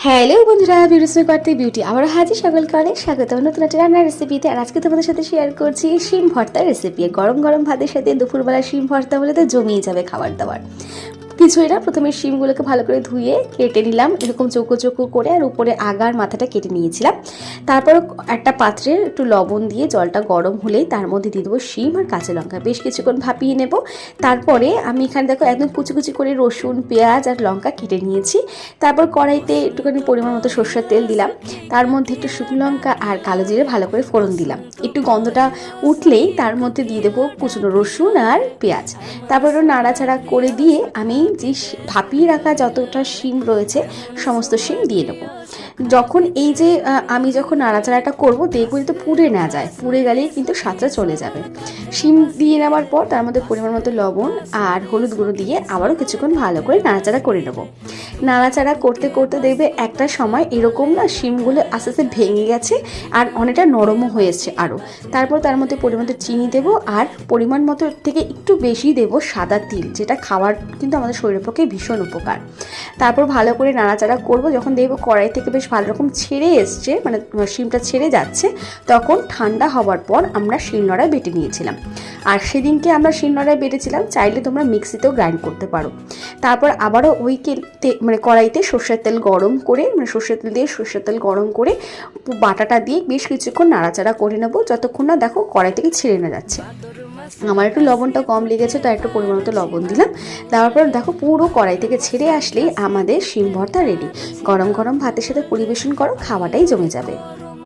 Hello বন্ধুরা, beauty করতে beauty আবার হাজির। সকলকে অনেক স্বাগত নতুন একটা রান্নার রেসিপিতে। আর আজকে তোমাদের সাথে শেয়ার করছি শিম ভর্তার রেসিপি। গরম গরম ভাতের সাথে দুপুরবেলা শিম ভর্তা হলে তো জমিয়ে যাবে খাবার দাবার। কিছুই না, প্রথমে শিমগুলোকে ভালো করে ধুয়ে কেটে নিলাম এরকম চৌকো চৌকো করে, আর উপরে আগার মাথাটা কেটে নিয়েছিলাম। তারপর একটা পাত্রে একটু লবণ দিয়ে জলটা গরম হলেই তার মধ্যে দিয়ে দেবো শিম আর কাঁচা লঙ্কা, বেশ কিছুক্ষণ ভাপিয়ে নেব। তারপরে আমি এখানে দেখো একদম কুচি কুচি করে রসুন, পেঁয়াজ আর লঙ্কা কেটে নিয়েছি। তারপর কড়াইতে একটুখানি পরিমাণ মতো সরষের তেল দিলাম, তার মধ্যে একটু শুকনো লঙ্কা আর কালো জিরে ভালো করে ফোড়ন দিলাম। একটু গন্ধটা উঠলেই তার মধ্যে দিয়ে দেবো কুচনো রসুন আর পেঁয়াজ। তারপর একটু নাড়াচাড়া করে দিয়ে আমি যে ভাপিয়ে রাখা যতটা শিম রয়েছে সমস্ত শিম দিয়ে দেবো। যখন এই যে আমি যখন নাড়াচাড়াটা করবো দেখবো তো পুড়ে না যায়, পুড়ে গেলেই কিন্তু স্বাদটা চলে যাবে। শিম দিয়ে নেওয়ার পর তার মধ্যে পরিমাণ মতো লবণ আর হলুদ গুঁড়ো দিয়ে আবারও কিছুক্ষণ ভালো করে নাড়াচাড়া করে নেবো। নাড়াচাড়া করতে করতে দেখবে একটা সময় এরকম না শিমগুলো আস্তে আস্তে ভেঙে গেছে আর অনেকটা নরমও হয়েছে আরও। তারপর তার মধ্যে পরিমাণ মতো চিনি দেবো আর পরিমাণ মতো থেকে একটু বেশি দেবো সাদা তিল, যেটা খাওয়ার কিন্তু আমাদের শরীরের পক্ষে ভীষণ উপকার। তারপর ভালো করে নাড়াচাড়া করবো। যখন দেখবো কড়াই থেকে বেশ ভালো রকম ছেড়ে এসছে, মানে শিমটা ছেড়ে যাচ্ছে, তখন ঠান্ডা হওয়ার পর আমরা শিলনোড়ায় বেটে নিয়েছিলাম। আর সেদিনকে আমরা শিলনোড়ায় বেটেছিলাম, চাইলে তোমরা মিক্সিতেও গ্রাইন্ড করতে পারো। তারপর আবারও ওই মানে কড়াইতে সর্ষের তেল গরম করে, মানে সর্ষের তেল দিয়ে সর্ষের তেল গরম করে বাটাটা দিয়ে বেশ কিছুক্ষণ নাড়াচাড়া করে নেবো, যতক্ষণ না দেখো কড়াই থেকে ছেড়ে না যাচ্ছে। আমার একটু লবণটা কম লেগেছে, তাই একটু পরিমাণ মতো লবণ দিলাম। দেওয়ার পর দেখো পুরো কড়াই থেকে ছেড়ে আসলেই আমাদের শিম ভর্তা রেডি। গরম গরম ভাতের সাথে পরিবেশন করো, খাওয়াটাই জমে যাবে।